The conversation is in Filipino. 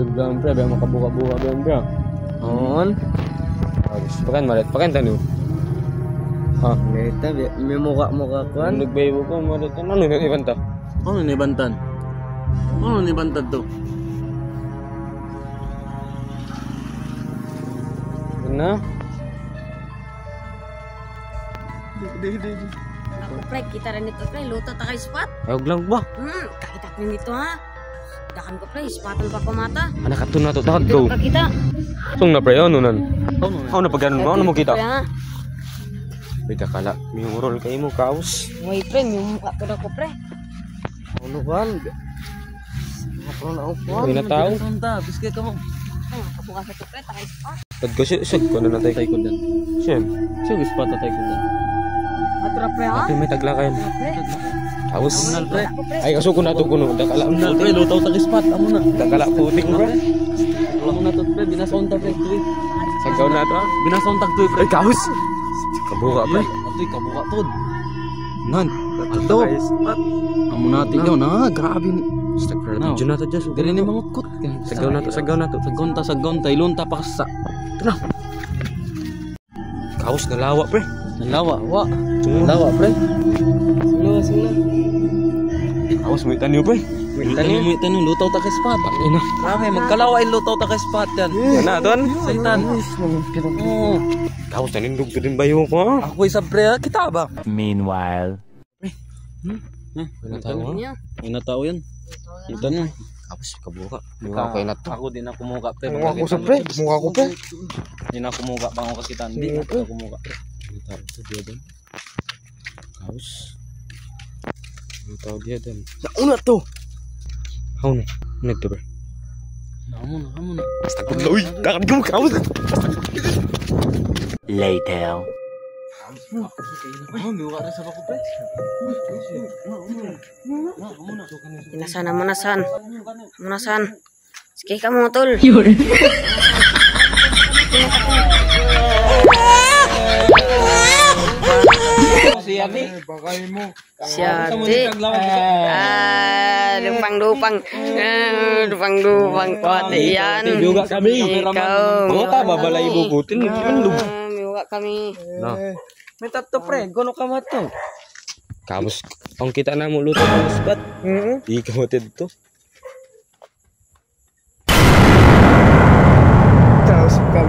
matod ba pre, ba makabuka-buka ba pre. On. Pakan tanu. Ha, Neta, may muka kuan. nagbaybo ko malit. Ano ni ibanta? Ano ni bantan? Ano ni bantan to? Na? Ako pre, kita rin ito pre, luto ta kay spot. Ayog lang ba? Kakita ko nito ha. Dakan ko pre, spotan pa ko mata. Anak atun na to takad Dito go. ka kita. Sung na pre ano nan? Ano na? Ano pag ganun ba? Ano mo kita? Pre, ha? Bita kala, may urol kay mo kaos. May pre, yung mukha ko na ko pre. Ano kuan? Ako na ako kuan. May natao? Santa, biskay ka mo. Kabukas ito pre, ta kay spot. Tad ko siya ko na natay kay kudan. Siyem. Sige, spot tay ko dan. Atra pre ha? May tagla kayo. Pre. Kaos. Unal pre. Ako pre. Ay aso ko na to kuno. Dakala Unal pre, lutaw ta spot amo na. Dakala putik mo pre. Amo na to pre, binason ta pre tuwi. Sagaw na to. Binason ta tuwi pre. Ay kaos. Kabuka pre. Atoy kabuka pod. Nan. Ato. Amo na tigaw na, grabe ni. Stagger No. na to just. Diri ni mangukot. Sagaw na to. Sagon ta ilunta pa sa. Kaos na lawa pre. Lawa, wa. Tungo. Lawa pre. Sino. Kaos mo itanyo pre. Mo tanong lutaw ta kay spot. Ina. Grabe, magkalawa lutaw ta kay spot yan. Ana ton. Saitan. Oo. Kaos na nindog to din bayo ko. Ako isa pre, kita ba? Meanwhile. May natawa. Niya. May natao yan. Kita na. Kaos kabuka. Mukha ko na to. Ako din ako muka pre. Mukha ko sa pre. Mukha ko pre. Hindi na ako muka bang ako kita. Hindi na ako muka pre. Tao to dia din. Kaos. Ano tao dia din? Una to. How no? Nagto pre. Amo na. Basta ko uy. Dakan ko kaos. Later. Oh, may wala sa ako pre. Munasan. Sige ka mo tol. Si Abi. Siyate. Lupang kuwate yan. Juga kami. Ikaw. Bota babalay bubutin. Kinandog. Miwa kami. Na. May tatto pre, gono ka mato. Kaos. Ang kita na mo luto ng spot. Di ka matid to. Kaos ka.